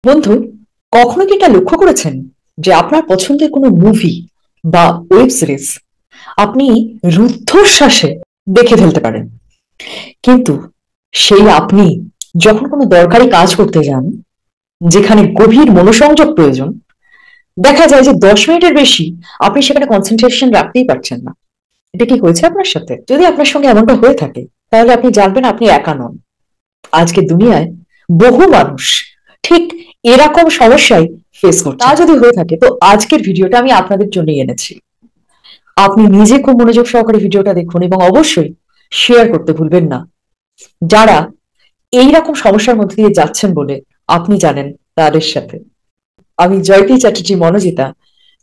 বন্ধু, কখনো কি এটা লক্ষ্য করেছেন যে আপনার পছন্দের কোনো মুভি বা ওয়েব সিরিজ আপনি রুদ্ধশ্বাসে দেখে ফেলতে পারেন, কিন্তু সেই আপনি যখন কোনো দরকারি কাজ করতে যান, যেখানে গভীর মনোসংযোগ প্রয়োজন, দেখা যায় যে 10 মিনিটের বেশি আপনি সেখানে কনসেন্ট্রেশন রাখতেই পারছেন না। এটা কি হয়েছে আপনার সাথে? যদি আপনার সঙ্গে এমনটা হয়ে থাকে, তাহলে আপনি জানবেন আপনি একা নন। আজকে দুনিয়ায় বহু মানুষ ঠিক এরকম সমস্যায় ফেস করছে। তা যদি হয়ে থাকে, তো আজকের ভিডিওটা আমি আপনাদের জন্যই এনেছি। আপনি নিজে খুব মনোযোগ সহকারে ভিডিওটা দেখুন এবং অবশ্যই শেয়ার করতে ভুলবেন না, যারা এইরকম সমস্যার মধ্যে দিয়ে যাচ্ছেন বলে আপনি জানেন তাদের সাথে। আমি Jayati Chatterjee Manojita,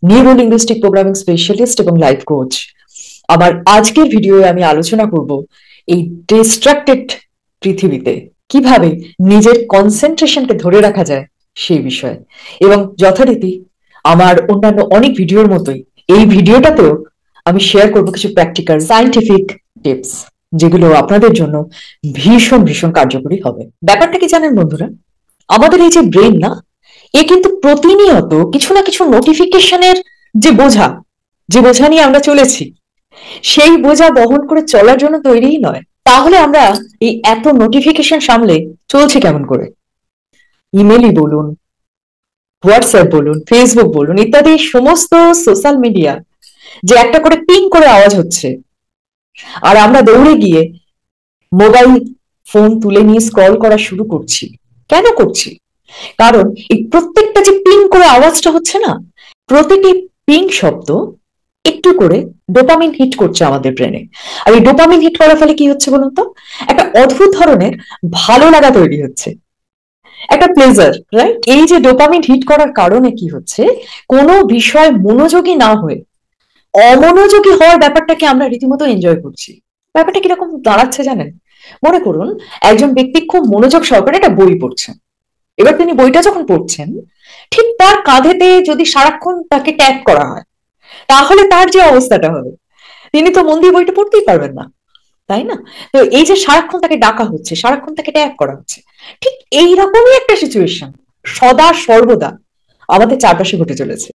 neuro linguistic programming specialist এবং লাইফ কোচ। আমার আজকের ভিডিওয়ে আমি আলোচনা করব এই ডিস্ট্রাক্টেড পৃথিবীতে কিভাবে নিজের কনসেন্ট্রেশনকে ধরে রাখা যায় সেই বিষয়ে। এবং যথারীতি আমার অন্যান্য অনেক ভিডিওর মতোই এই ভিডিওটাতেও আমি শেয়ার করব কিছু প্র্যাকটিক্যাল সায়েন্টিফিক টিপস, যেগুলো আপনাদের জন্য ভীষণ ভীষণ কার্যকরী হবে। ব্যাপারটা কি জানেন বন্ধুরা, আমাদের এই যে ব্রেন না, এ কিন্তু প্রতিনিয়ত কিছু না কিছু নোটিফিকেশনের যে বোঝা, যে বোঝা নিয়ে আমরা চলেছি, সেই বোঝা বহন করে চলার জন্য তৈরিই নয়। তাহলে আমরা এই এত নোটিফিকেশন সামলে চলছি কেমন করে? ইমেলই বলুন, হোয়াটসঅ্যাপ বলুন, ফেসবুক বলুন, ইত্যাদি সমস্ত সোশ্যাল মিডিয়া যে একটা করে পিং করে আওয়াজ হচ্ছে, আর আমরা দৌড়ে গিয়ে মোবাইল ফোন তুলে নিয়ে স্ক্রল করা শুরু করছি। কেন করছি? কারণ এই প্রত্যেকটা যে পিং করে আওয়াজটা হচ্ছে না, প্রতিটি পিং শব্দ একটু করে ডোপামিন হিট করছে আমাদের ব্রেনে। আর এই ডোপামিন হিট করার ফলে কি হচ্ছে বলুন তো? একটা অদ্ভুত ধরনের ভালো লাগা তৈরি হচ্ছে, একটা প্লেজার, রাইট? এই যে ডোপামিন হিট করার কারণে কি হচ্ছে, কোনো বিষয় মনোযোগী না হয়ে অমনোযোগী হওয়ার ব্যাপারটাকে আমরা রীতিমতো এনজয় করছি। ব্যাপারটা কিরকম দাঁড়াচ্ছে জানেন? মনে করুন একজন ব্যক্তি খুব মনোযোগ সহকারে একটা বই পড়ছেন। এবার তিনি বইটা যখন পড়ছেন, ঠিক তার কাঁধেতে যদি সারাক্ষণ তাকে ট্যাপ করা হয়, তাহলে তার যে অবস্থাটা হবে, তিনি তো মন দিয়ে বইটা পড়তেই পারবেন না, তাই না? তো এই যে সারাক্ষণ তাকে ডাকা হচ্ছে, সারাক্ষণ তাকে ট্যাগ করা হচ্ছে, ঠিক এইরকমই একটা সিচুয়েশন সদা সর্বদা আমাদের চারপাশে ঘটে চলেছে।